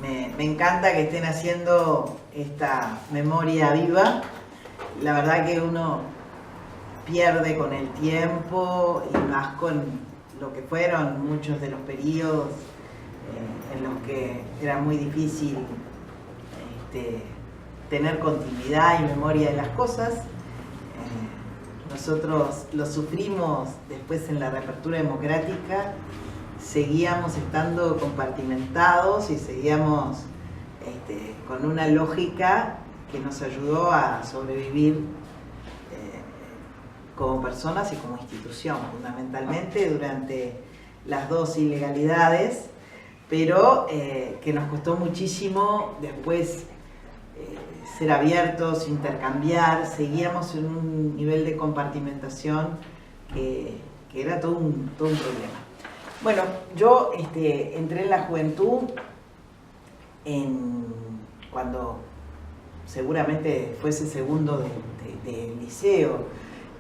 Me encanta que estén haciendo esta memoria viva. La verdad que uno pierde con el tiempo y más con lo que fueron muchos de los periodos en los que era muy difícil tener continuidad y memoria de las cosas. Nosotros lo sufrimos después en la reapertura democrática, seguíamos estando compartimentados y seguíamos con una lógica que nos ayudó a sobrevivir como personas y como institución, fundamentalmente durante las dos ilegalidades, pero que nos costó muchísimo después ser abiertos, intercambiar. Seguíamos en un nivel de compartimentación que era todo un problema. Bueno, yo entré en la juventud cuando seguramente fuese segundo de liceo.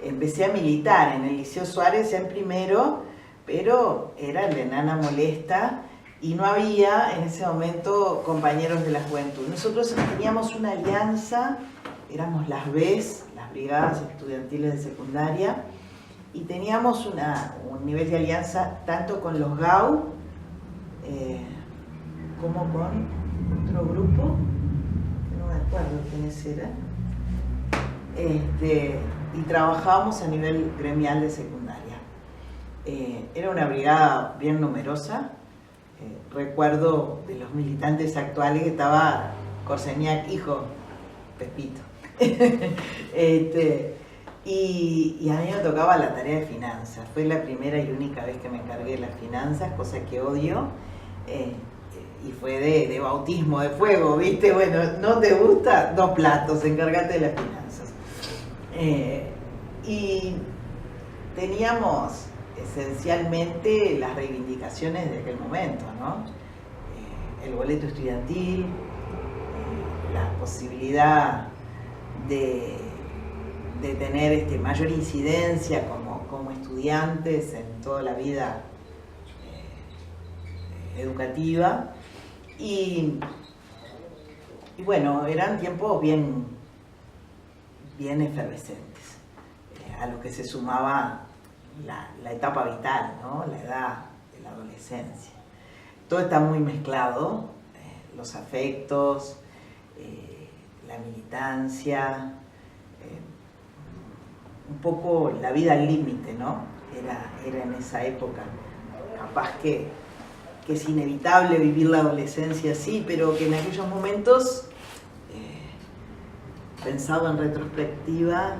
Empecé a militar en el Liceo Suárez en primero, pero era el de nana molesta y no había en ese momento compañeros de la juventud. Nosotros teníamos una alianza, éramos las BES, las Brigadas Estudiantiles de Secundaria, y teníamos un nivel de alianza tanto con los GAU como con otro grupo, que no me acuerdo quiénes eran, y trabajábamos a nivel gremial de secundaria. Era una brigada bien numerosa. Recuerdo de los militantes actuales que estaba Corseñac, hijo, Pepito. Y a mí me tocaba la tarea de finanzas. Fue la primera y única vez que me encargué de las finanzas, cosa que odio. Y fue de bautismo de fuego, ¿viste? Bueno, ¿no te gusta? 2 platos, encárgate de las finanzas. Y teníamos esencialmente las reivindicaciones de aquel momento, ¿no? El boleto estudiantil, la posibilidad de tener mayor incidencia como estudiantes en toda la vida educativa. Y bueno, eran tiempos bien efervescentes, a lo que se sumaba la etapa vital, ¿no? La edad de la adolescencia. Todo está muy mezclado, los afectos, la militancia, un poco la vida al límite, ¿no? Era en esa época. Capaz que es inevitable vivir la adolescencia así, pero que en aquellos momentos, pensado en retrospectiva,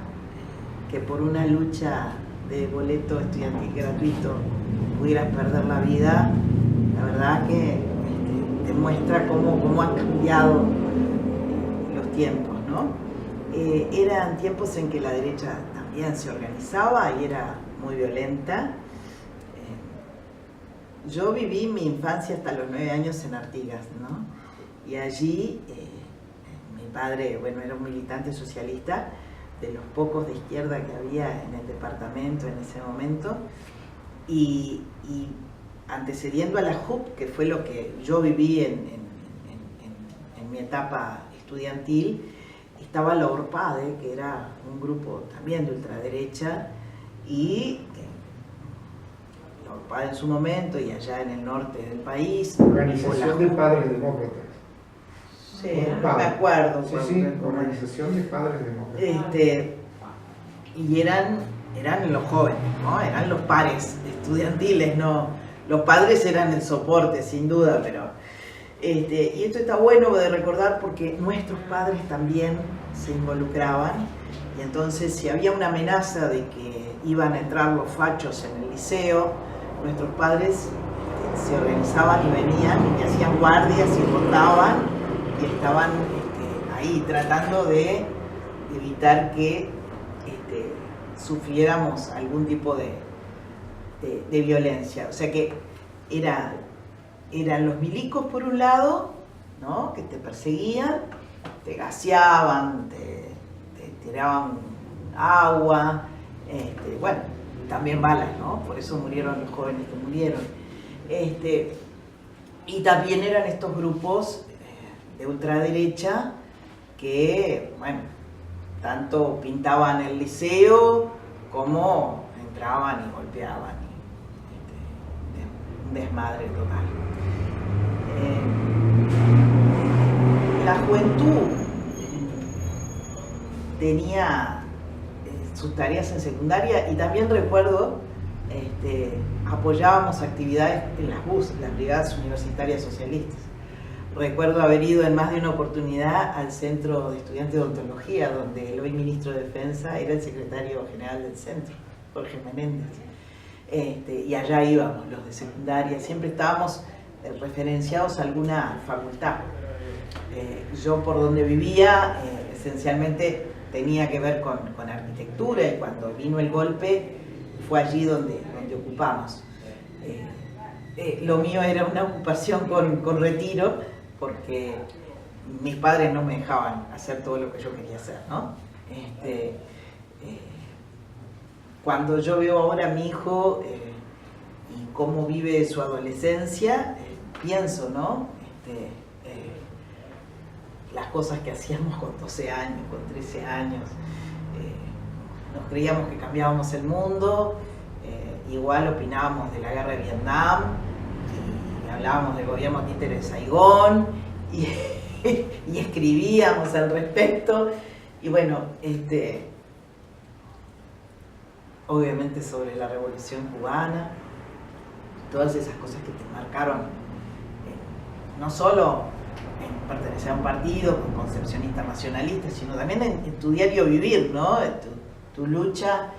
que por una lucha de boleto estudiantil gratuito pudieras perder la vida, la verdad que demuestra cómo han cambiado los tiempos, ¿no? Eran tiempos en que la derecha también se organizaba y era muy violenta. Yo viví mi infancia hasta los 9 años en Artigas, ¿no? Y allí mi padre, bueno, era un militante socialista, de los pocos de izquierda que había en el departamento en ese momento, y antecediendo a la JUP, que fue lo que yo viví en mi etapa estudiantil, estaba la ORPADE, que era un grupo también de ultraderecha, y la ORPADE en su momento, y allá en el norte del país. Organización de Padres Demócratas. Sí, no me acuerdo. Sí, Organización de Padres Demócratas. Y eran los jóvenes, ¿no? Eran los pares estudiantiles, ¿no? Los padres eran el soporte, sin duda, pero... y esto está bueno de recordar porque nuestros padres también se involucraban, y entonces si había una amenaza de que iban a entrar los fachos en el liceo, nuestros padres se organizaban y venían y hacían guardias y rotaban y estaban ahí tratando de evitar que sufriéramos algún tipo de violencia. O sea que eran los milicos por un lado, ¿no? Que te perseguían, te gaseaban, te tiraban agua, bueno, también balas, ¿no? Por eso murieron los jóvenes que murieron. Y también eran estos grupos de ultraderecha que, bueno, tanto pintaban el liceo como entraban y golpeaban, un desmadre total. La juventud tenía sus tareas en secundaria y también recuerdo apoyábamos actividades en las brigadas universitarias socialistas. Recuerdo haber ido en más de una oportunidad al Centro de Estudiantes de Odontología, donde el hoy ministro de Defensa era el secretario general del centro, Jorge Menéndez. Y allá íbamos los de secundaria, siempre estábamos referenciados a alguna facultad. Yo por donde vivía esencialmente tenía que ver con arquitectura, y cuando vino el golpe fue allí donde ocupamos. Lo mío era una ocupación con retiro, porque mis padres no me dejaban hacer todo lo que yo quería hacer, ¿no? Cuando yo veo ahora a mi hijo y cómo vive su adolescencia, pienso, ¿no? Las cosas que hacíamos con 12 años, con 13 años. Nos creíamos que cambiábamos el mundo, igual opinábamos de la guerra de Vietnam, y hablábamos del gobierno títere de Saigón, y escribíamos al respecto, y bueno, obviamente sobre la Revolución Cubana, todas esas cosas que te marcaron, no solo en pertenecer a un partido concepcionista nacionalista, sino también en tu diario vivir, ¿no? Tu lucha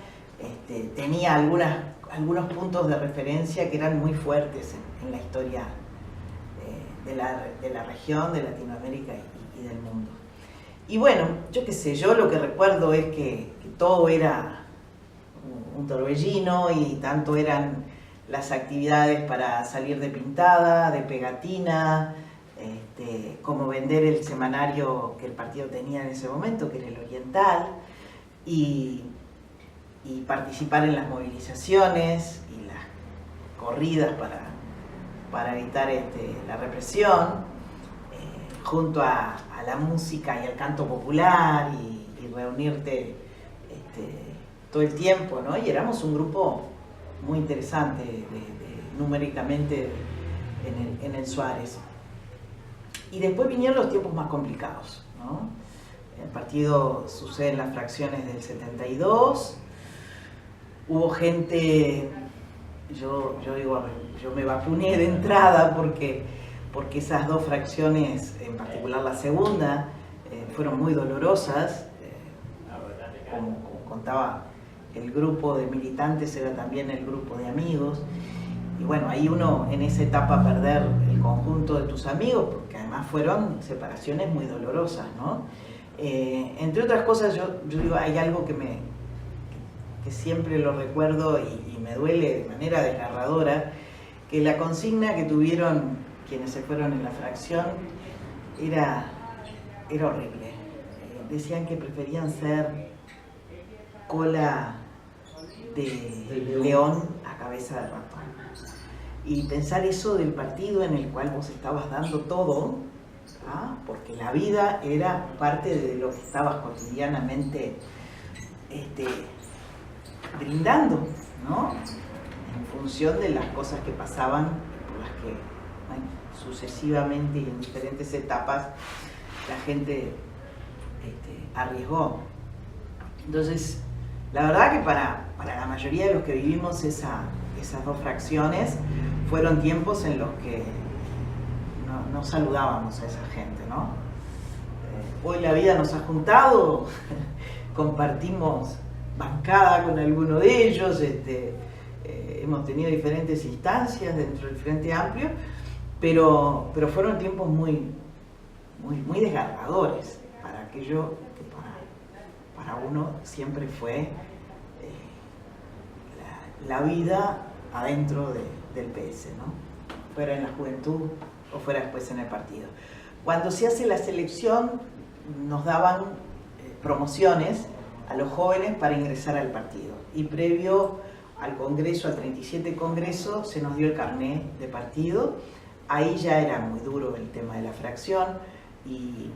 tenía algunos puntos de referencia que eran muy fuertes en la historia de la región, de Latinoamérica y del mundo. Y bueno, yo qué sé, yo lo que recuerdo es que todo era un torbellino, y tanto eran las actividades para salir de pintada, de pegatina, como vender el semanario que el partido tenía en ese momento, que era el Oriental, y participar en las movilizaciones y las corridas para evitar la represión, junto a la música y al canto popular, y reunirte todo el tiempo, ¿no? Y éramos un grupo muy interesante numéricamente en el Suárez. Y después vinieron los tiempos más complicados, ¿no? El partido sucede en las fracciones del 72, hubo gente, yo digo, yo me vacuné de entrada porque esas dos fracciones, en particular la segunda, fueron muy dolorosas. Como contaba, el grupo de militantes era también el grupo de amigos, y bueno, ahí uno en esa etapa perder el conjunto de tus amigos, porque además fueron separaciones muy dolorosas, ¿no? Entre otras cosas, yo digo, hay algo que siempre lo recuerdo y me duele de manera desgarradora, que la consigna que tuvieron quienes se fueron en la fracción era horrible. Decían que preferían ser cola de león a cabeza de ratón. Y pensar eso del partido en el cual vos estabas dando todo, ¿ah? Porque la vida era parte de lo que estabas cotidianamente brindando, ¿no? En función de las cosas que pasaban, por las que, bueno, sucesivamente y en diferentes etapas la gente arriesgó. Entonces, la verdad que para la mayoría de los que vivimos esas dos fracciones, fueron tiempos en los que no saludábamos a esa gente, ¿no? Hoy la vida nos ha juntado, compartimos bancada con alguno de ellos, hemos tenido diferentes instancias dentro del Frente Amplio, pero fueron tiempos muy desgarradores para aquello que para uno siempre fue la vida adentro del PS, ¿no? Fuera en la juventud o fuera después en el partido. Cuando se hace la selección, nos daban promociones a los jóvenes para ingresar al partido, y previo al Congreso, al 37 Congreso, se nos dio el carné de partido. Ahí ya era muy duro el tema de la fracción. y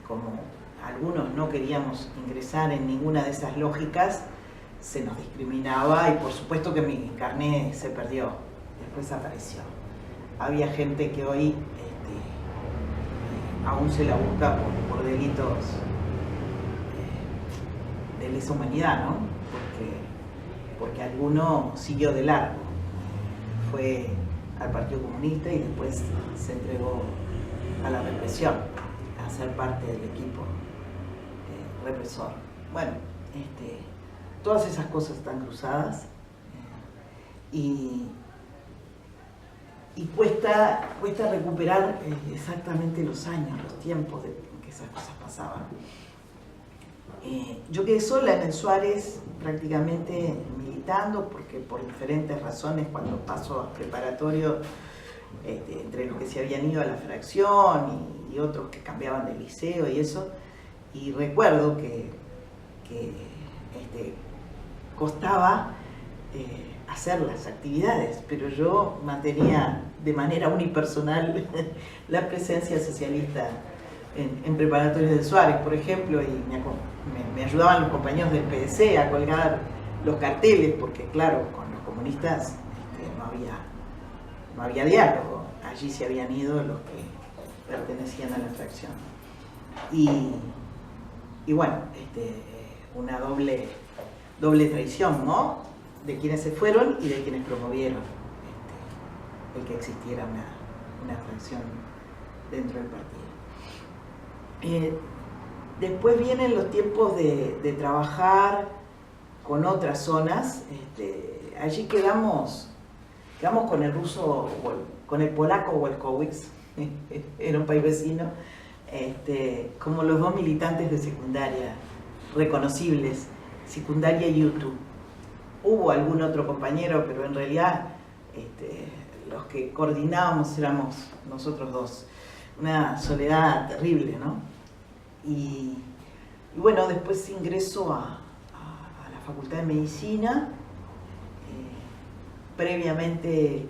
como algunos no queríamos ingresar en ninguna de esas lógicas, se nos discriminaba y por supuesto que mi carné se perdió, después apareció. Había gente que hoy aún se la busca por delitos de lesa humanidad, ¿no? Porque alguno siguió de largo, fue al Partido Comunista y después se entregó a la represión, a ser parte del equipo represor. Bueno, todas esas cosas están cruzadas y cuesta recuperar exactamente los años, los tiempos en que esas cosas pasaban. Yo quedé sola en el Suárez prácticamente militando, porque por diferentes razones cuando paso a preparatorio, entre los que se habían ido a la fracción y otros que cambiaban de liceo y eso, y recuerdo que costaba hacer las actividades, pero yo mantenía de manera unipersonal la presencia socialista en preparatorios del Suárez, por ejemplo, y me ayudaban los compañeros del PDC a colgar los carteles, porque claro, con los comunistas no había diálogo, allí se habían ido los que pertenecían a la fracción. Y bueno, una doble traición, ¿no? De quienes se fueron y de quienes promovieron el que existiera una fracción dentro del partido. Después vienen los tiempos de trabajar con otras zonas. Allí quedamos con el ruso, con el polaco Wolkowicz, era un país vecino, como los dos militantes de secundaria reconocibles, secundaria y YouTube. Hubo algún otro compañero, pero en realidad los que coordinábamos éramos nosotros dos. Una soledad terrible, ¿no? Y bueno, después ingreso a la Facultad de Medicina. Previamente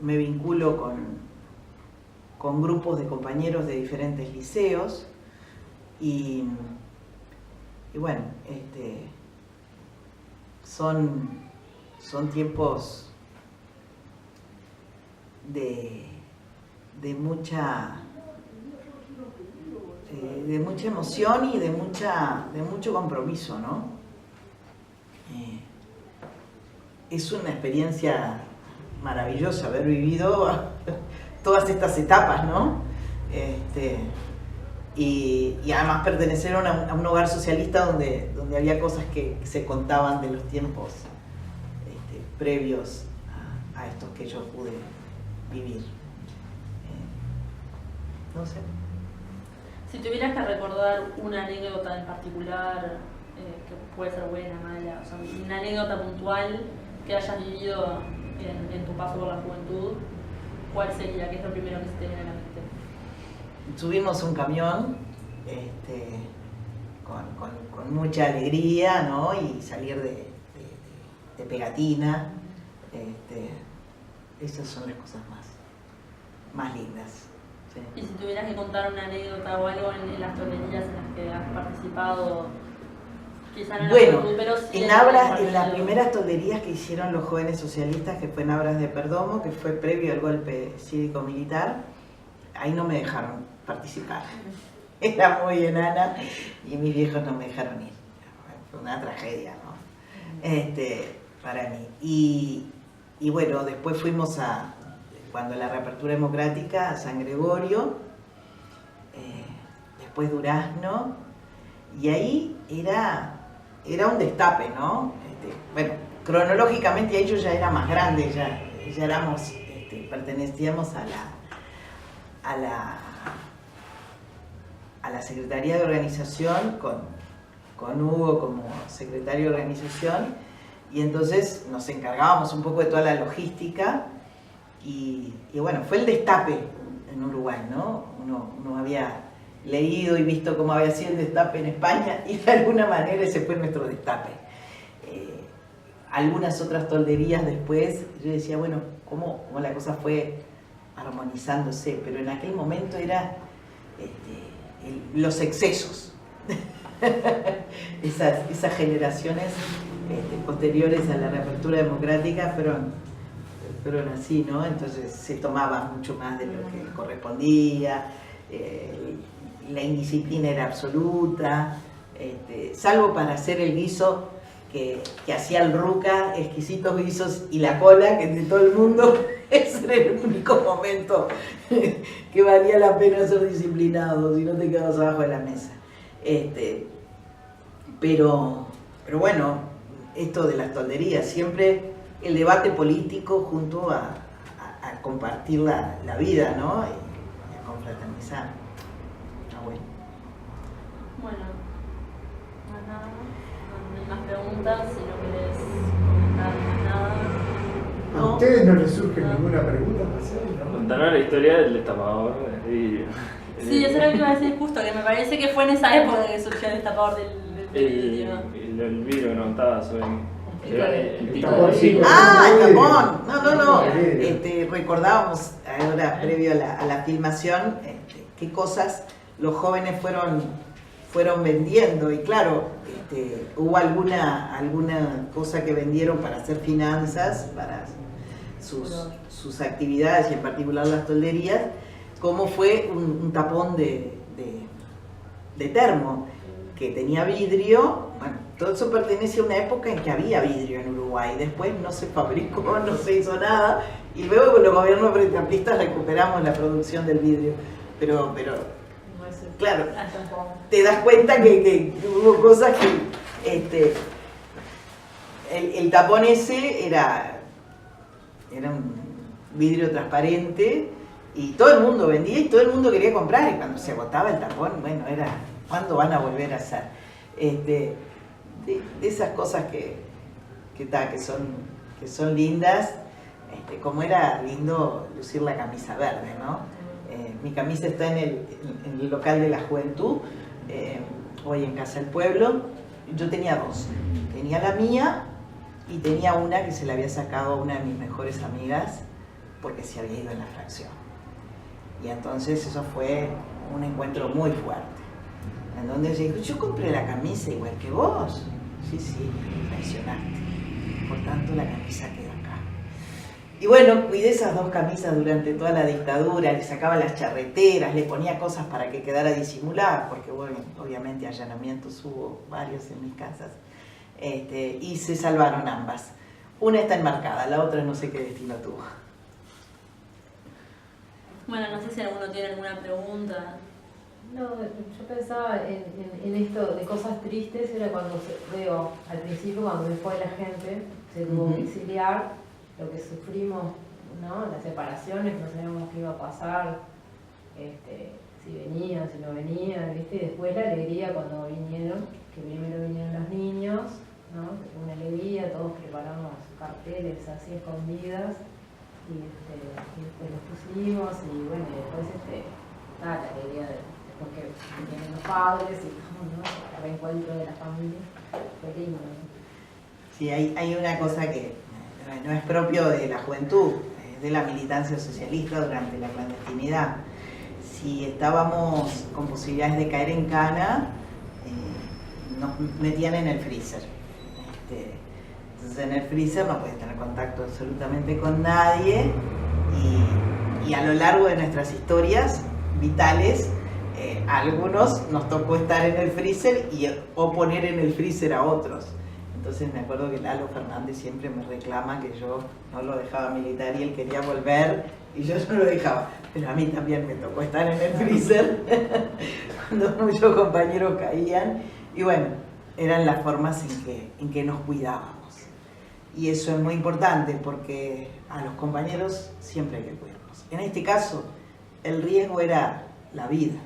me vinculo con grupos de compañeros de diferentes liceos y bueno, son tiempos de mucha emoción y de mucho compromiso, ¿no? Es una experiencia maravillosa haber vivido todas estas etapas, ¿no? Y además pertenecer a un hogar socialista donde había cosas que se contaban de los tiempos previos a estos que yo pude vivir. No sé. Si tuvieras que recordar una anécdota en particular, que puede ser buena, mala, o sea, una anécdota puntual que hayas vivido en tu paso por la juventud, ¿cuál sería? ¿Qué es lo primero que se te viene a la mente? Subimos un camión con mucha alegría, ¿no? Y salir de pegatina. Esas son las cosas más lindas. Sí. Y si tuvieras que contar una anécdota o algo en las tonerías en las que has participado, quizá no en la juventud, pero sí en las primeras tolerías que hicieron los jóvenes socialistas, que fue en Abras de Perdomo, que fue previo al golpe cívico-militar, ahí no me dejaron participar. Era muy enana y mis viejos no me dejaron ir. Fue una tragedia, ¿no? Para mí. Y bueno, después fuimos cuando la reapertura democrática, a San Gregorio, después Durazno, y ahí era un destape, ¿no? Bueno, cronológicamente ahí yo ya era más grande, ya éramos, pertenecíamos a la Secretaría de Organización con Hugo como secretario de organización, y entonces nos encargábamos un poco de toda la logística. Y bueno, fue el destape en Uruguay, ¿no? Uno había leído y visto cómo había sido el destape en España y de alguna manera ese fue nuestro destape. Algunas otras tolderías después, yo decía, bueno, cómo la cosa fue armonizándose, pero en aquel momento era los excesos. Esas generaciones posteriores a la reapertura democrática fueron así, ¿no? Entonces se tomaba mucho más de lo que correspondía, la indisciplina era absoluta, salvo para hacer el guiso que hacía el Ruca, exquisitos guisos, y la cola, que de todo el mundo, ese era el único momento que valía la pena ser disciplinado, si no te quedabas abajo de la mesa. Pero bueno, esto de las tolderías, siempre el debate político junto a compartir la vida, ¿no? Y a confraternizar. Bueno. Bueno, nada, no hay más preguntas, si no querés comentar más nada. ¿A ustedes no les surge ninguna pregunta para hacer? ¿No? Contanos la historia del destapador de vidrio. Sí, eso es lo que iba a decir justo, que me parece que fue en esa época que surgió el destapador del vidrio. El vidrio que no estaba sobre el tapón, sí. ¡Ah, el tapón! No. Recordábamos ahora, previo a la filmación, qué cosas los jóvenes fueron vendiendo. Y claro, hubo alguna cosa que vendieron para hacer finanzas, para sus actividades, y en particular las tolderías, como fue un tapón de termo, que tenía vidrio. Bueno, todo eso pertenece a una época en que había vidrio en Uruguay. Después no se fabricó, no se hizo nada, y luego con los gobiernos frentamplistas recuperamos la producción del vidrio. Pero claro, te das cuenta que hubo cosas que el tapón ese era un vidrio transparente, y todo el mundo vendía y todo el mundo quería comprar, y cuando se agotaba el tapón, bueno, era ¿cuándo van a volver a hacer? De esas cosas que son lindas, como era lindo lucir la camisa verde, ¿no? Mi camisa está en el local de la juventud, hoy en Casa del Pueblo. Yo tenía dos, tenía la mía y tenía una que se la había sacado a una de mis mejores amigas porque se había ido en la fracción. Y entonces eso fue un encuentro muy fuerte, en donde ella dijo: yo compré la camisa igual que vos. Sí, me traicionaste, por tanto la camisa quedó acá. Y bueno, cuidé esas dos camisas durante toda la dictadura, le sacaba las charreteras, le ponía cosas para que quedara disimulada, porque bueno, obviamente allanamientos hubo varios en mis casas, y se salvaron ambas. Una está enmarcada, la otra no sé qué destino tuvo. Bueno, no sé si alguno tiene alguna pregunta. No, yo pensaba en esto de cosas tristes, era cuando veo al principio, cuando se fue la gente, se tuvo que exiliar, lo que sufrimos, ¿no? Las separaciones, no sabíamos qué iba a pasar, si venían, si no venían, ¿viste? Y después la alegría cuando vinieron, que primero vinieron los niños, ¿no? Que fue una alegría, todos preparamos carteles así escondidas, y después los pusimos, y bueno, y después la alegría después que vienen los padres y todo, ¿no? El reencuentro de la familia, fue lindo, ¿no? Sí, hay una cosa que no es propio de la juventud, es de la militancia socialista durante la clandestinidad. Si estábamos con posibilidades de caer en cana, nos metían en el freezer. Entonces en el freezer no puedes tener contacto absolutamente con nadie, y a lo largo de nuestras historias vitales, a algunos nos tocó estar en el freezer o poner en el freezer a otros. Entonces me acuerdo que Lalo Fernández siempre me reclama que yo no lo dejaba militar y él quería volver y yo no lo dejaba. Pero a mí también me tocó estar en el freezer cuando muchos compañeros caían. Y bueno, eran las formas en que nos cuidábamos. Y eso es muy importante porque a los compañeros siempre hay que cuidarlos. En este caso, el riesgo era la vida.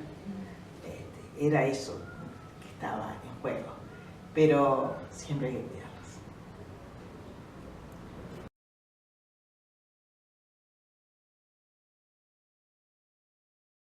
Era eso que estaba en juego. Pero siempre hay que cuidarlos.